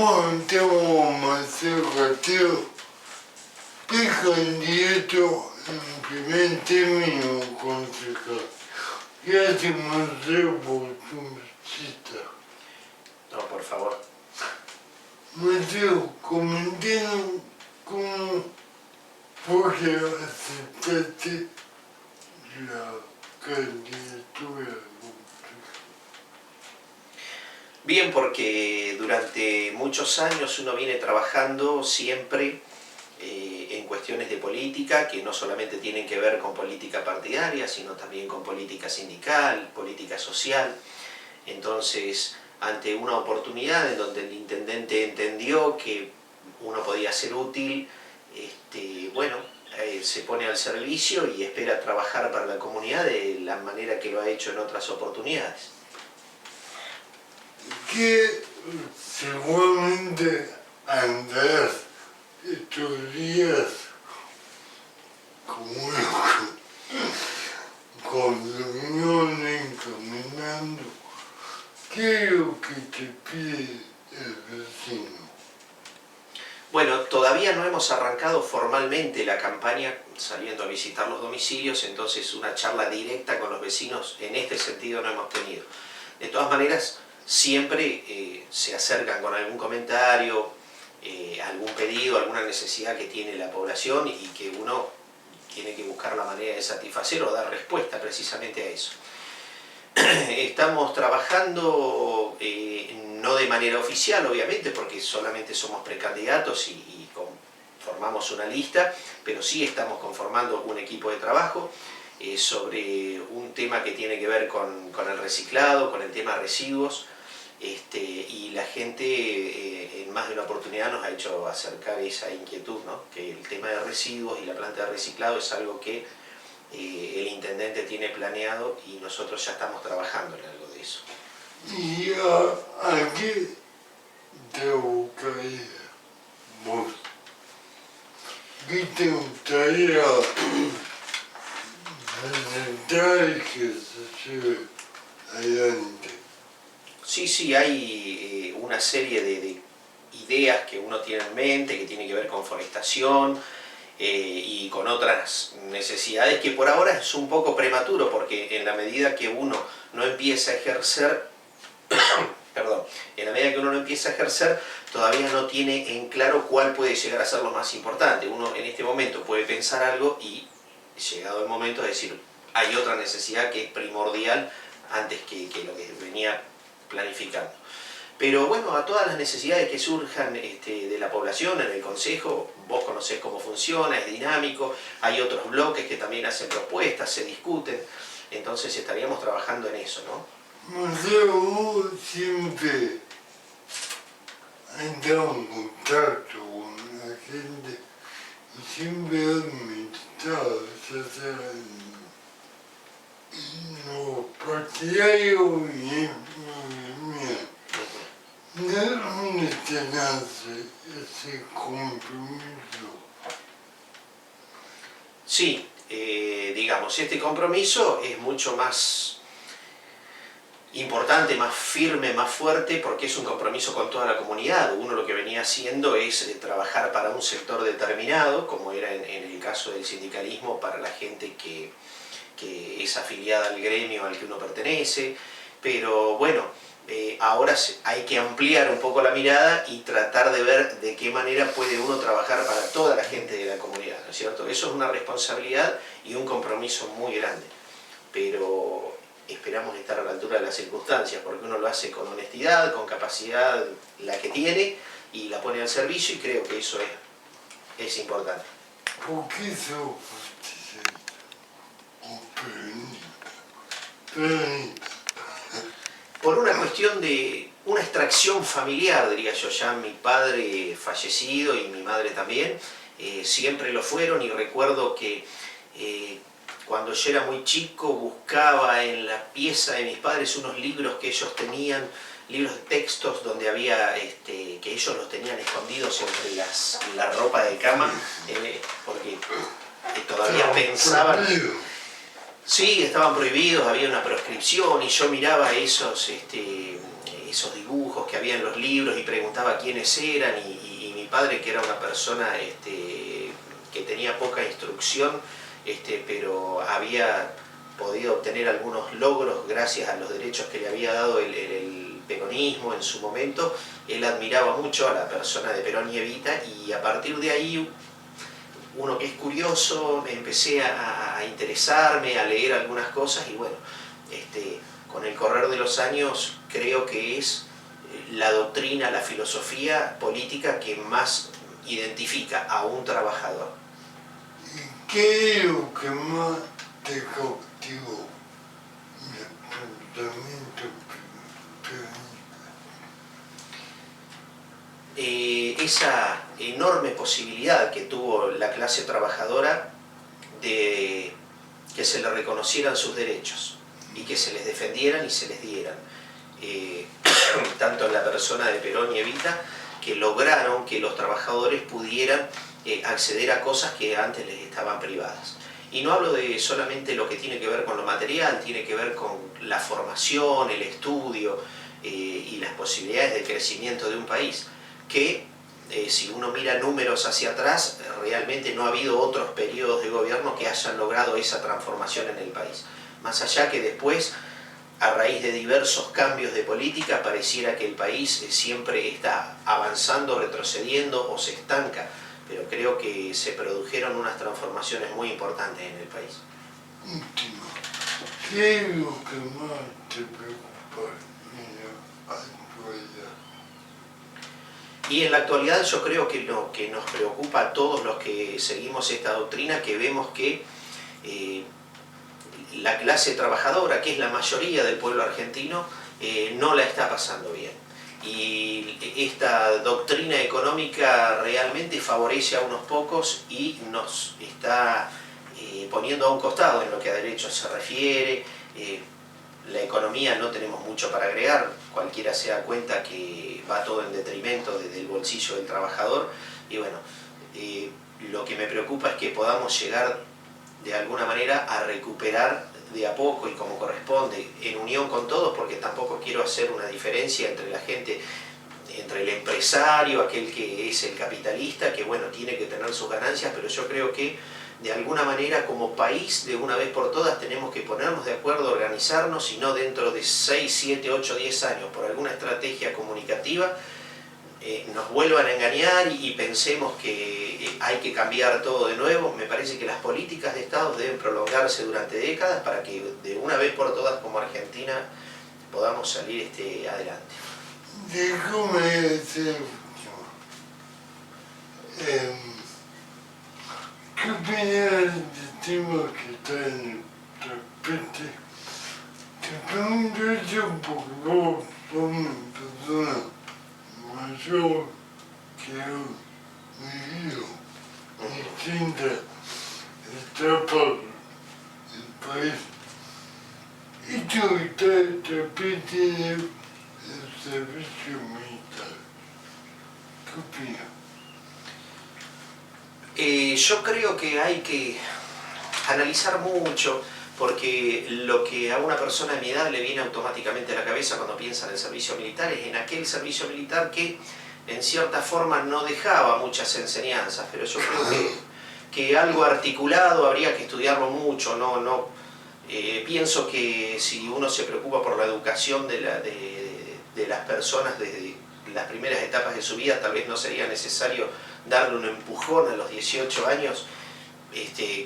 Montiamo Mazzocateo per candidato in termini complicato. Ya te mostré por tu cita. No, por favor. Mateo, comentando cómo fue que aceptaste la candidatura. Bien, porque durante muchos años uno viene trabajando siempre en cuestiones de política que no solamente tienen que ver con política partidaria, sino también con política sindical, política social. Entonces, ante una oportunidad en donde el intendente entendió que uno podía ser útil, se pone al servicio y espera trabajar para la comunidad de la manera que lo ha hecho en otras oportunidades. Que seguramente andarás estos días como con reuniones, caminando. ¿Qué es lo que te pide el vecino? Bueno, todavía no hemos arrancado formalmente la campaña saliendo a visitar los domicilios, entonces una charla directa con los vecinos en este sentido no hemos tenido. De todas maneras, siempre se acercan con algún comentario, algún pedido, alguna necesidad que tiene la población y que uno tiene que buscar la manera de satisfacer o dar respuesta precisamente a eso. Estamos trabajando, no de manera oficial obviamente, porque solamente somos precandidatos y formamos una lista, pero sí estamos conformando un equipo de trabajo sobre un tema que tiene que ver con el reciclado, con el tema residuos, y la gente en más de una oportunidad nos ha hecho acercar esa inquietud, ¿no? Que el tema de residuos y la planta de reciclado es algo que el intendente tiene planeado y nosotros ya estamos trabajando en algo de eso. ¿Y a qué te gustaría vos? ¿Qué te gustaría presentar que se lleve adelante? Sí, hay una serie de ideas que uno tiene en mente, que tiene que ver con forestación y con otras necesidades que por ahora es un poco prematuro, porque en la medida que uno no empieza a ejercer, todavía no tiene en claro cuál puede llegar a ser lo más importante. Uno en este momento puede pensar algo y llegado el momento de decir, hay otra necesidad que es primordial antes que lo que venía planificando. Pero bueno, a todas las necesidades que surjan de la población en el Consejo, vos conocés cómo funciona, es dinámico, hay otros bloques que también hacen propuestas, se discuten, entonces estaríamos trabajando en eso, ¿no? Mateo, vos siempre has estado en contacto con la gente y siempre has militado, ya sea en los partidarios y en movimiento. ¿De dónde te nace ese compromiso? Sí, digamos, este compromiso es mucho más importante, más firme, más fuerte, porque es un compromiso con toda la comunidad. Uno lo que venía haciendo es trabajar para un sector determinado, como era en el caso del sindicalismo, para la gente que es afiliada al gremio al que uno pertenece, pero bueno, ahora hay que ampliar un poco la mirada y tratar de ver de qué manera puede uno trabajar para toda la gente de la comunidad, ¿no es cierto? Eso es una responsabilidad y un compromiso muy grande, pero esperamos estar a la altura de las circunstancias, porque uno lo hace con honestidad, con capacidad, la que tiene, y la pone al servicio, y creo que eso es importante. ¿Por qué sos peronista? Por una cuestión de una extracción familiar, diría yo. Ya mi padre fallecido y mi madre también, siempre lo fueron, y recuerdo que cuando yo era muy chico buscaba en la pieza de mis padres unos libros que ellos tenían, libros de textos donde había, que ellos los tenían escondidos entre la ropa de cama, porque todavía pensaban... Sí, estaban prohibidos, había una proscripción, y yo miraba esos esos dibujos que había en los libros y preguntaba quiénes eran y mi padre, que era una persona que tenía poca instrucción, pero había podido obtener algunos logros gracias a los derechos que le había dado el peronismo en su momento. Él admiraba mucho a la persona de Perón y Evita, y a partir de ahí, uno que es curioso, empecé a interesarme, a leer algunas cosas, y bueno, con el correr de los años creo que es la doctrina, la filosofía política que más identifica a un trabajador. ¿Y qué es lo que más te cautivó del pensamiento peronista? Esa enorme posibilidad que tuvo la clase trabajadora de que se le reconocieran sus derechos y que se les defendieran y se les dieran. Tanto en la persona de Perón y Evita, que lograron que los trabajadores pudieran acceder a cosas que antes les estaban privadas. Y no hablo de solamente lo que tiene que ver con lo material, tiene que ver con la formación, el estudio y las posibilidades de crecimiento de un país, que si uno mira números hacia atrás, realmente no ha habido otros periodos de gobierno que hayan logrado esa transformación en el país. Más allá que después, a raíz de diversos cambios de política, pareciera que el país siempre está avanzando, retrocediendo o se estanca, pero creo que se produjeron unas transformaciones muy importantes en el país. Último, ¿qué es lo que más te preocupa en la actualidad? Y en la actualidad yo creo que lo que nos preocupa a todos los que seguimos esta doctrina, que vemos que la clase trabajadora, que es la mayoría del pueblo argentino, no la está pasando bien. Y esta doctrina económica realmente favorece a unos pocos y nos está poniendo a un costado en lo que a derechos se refiere. La economía no tenemos mucho para agregar, cualquiera se da cuenta que va todo en detrimento del bolsillo del trabajador, y bueno, lo que me preocupa es que podamos llegar de alguna manera a recuperar de a poco y como corresponde, en unión con todos, porque tampoco quiero hacer una diferencia entre la gente, entre el empresario, aquel que es el capitalista, que bueno, tiene que tener sus ganancias, pero yo creo que de alguna manera como país, de una vez por todas, tenemos que ponernos de acuerdo, organizarnos, y no dentro de 6, 7, 8, 10 años, por alguna estrategia comunicativa, nos vuelvan a engañar y pensemos que hay que cambiar todo de nuevo. Me parece que las políticas de Estado deben prolongarse durante décadas para que de una vez por todas como Argentina podamos salir adelante. Déjame decir, ¿qué opinas del tema que está en el tapete? Te pregunto eso porque vos sos una persona mayor que ha vivido distintas etapas del país. Esto que está en el tapete del servicio militar, ¿qué opinas? Yo creo que hay que analizar mucho, porque lo que a una persona de mi edad le viene automáticamente a la cabeza cuando piensa en el servicio militar es en aquel servicio militar que en cierta forma no dejaba muchas enseñanzas, pero yo creo que algo articulado habría que estudiarlo mucho. Pienso que si uno se preocupa por la educación de las personas desde las primeras etapas de su vida, tal vez no sería necesario darle un empujón a los 18 años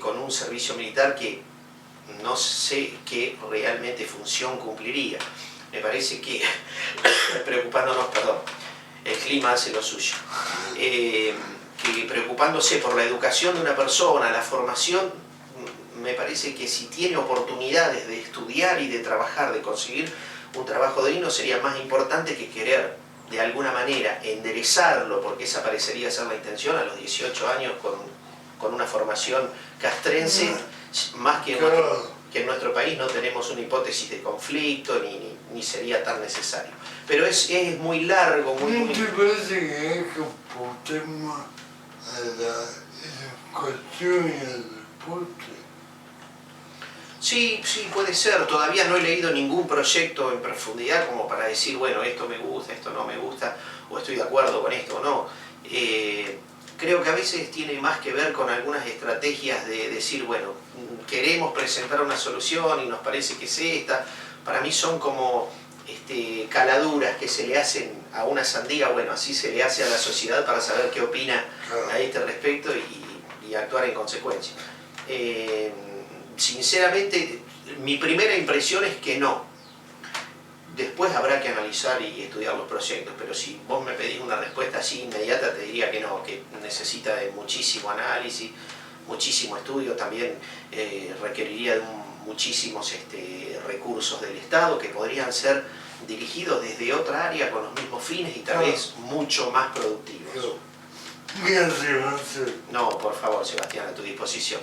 con un servicio militar que no sé qué realmente función cumpliría. Me parece que, preocupándonos, perdón, el clima hace lo suyo, que preocupándose por la educación de una persona, la formación, me parece que si tiene oportunidades de estudiar y de trabajar, de conseguir un trabajo digno, sería más importante que querer de alguna manera enderezarlo, porque esa parecería ser la intención, a los 18 años con una formación castrense, más que en nuestro país no tenemos una hipótesis de conflicto, ni sería tan necesario. Pero es muy largo, ¿No te parece que hay que aportar más a la educación y al deporte? Sí, sí, puede ser. Todavía no he leído ningún proyecto en profundidad como para decir, bueno, esto me gusta, esto no me gusta, o estoy de acuerdo con esto o no. Creo que a veces tiene más que ver con algunas estrategias de decir, bueno, queremos presentar una solución y nos parece que es esta. Para mí son como caladuras que se le hacen a una sandía, bueno, así se le hace a la sociedad para saber qué opina a este respecto y actuar en consecuencia. Sinceramente, mi primera impresión es que no. Después habrá que analizar y estudiar los proyectos, pero si vos me pedís una respuesta así inmediata, te diría que no, que necesita de muchísimo análisis, muchísimo estudio, también requeriría de muchísimos recursos del Estado que podrían ser dirigidos desde otra área con los mismos fines y tal vez mucho más productivos. Gracias, Marcelo. No, por favor, Sebastián, a tu disposición.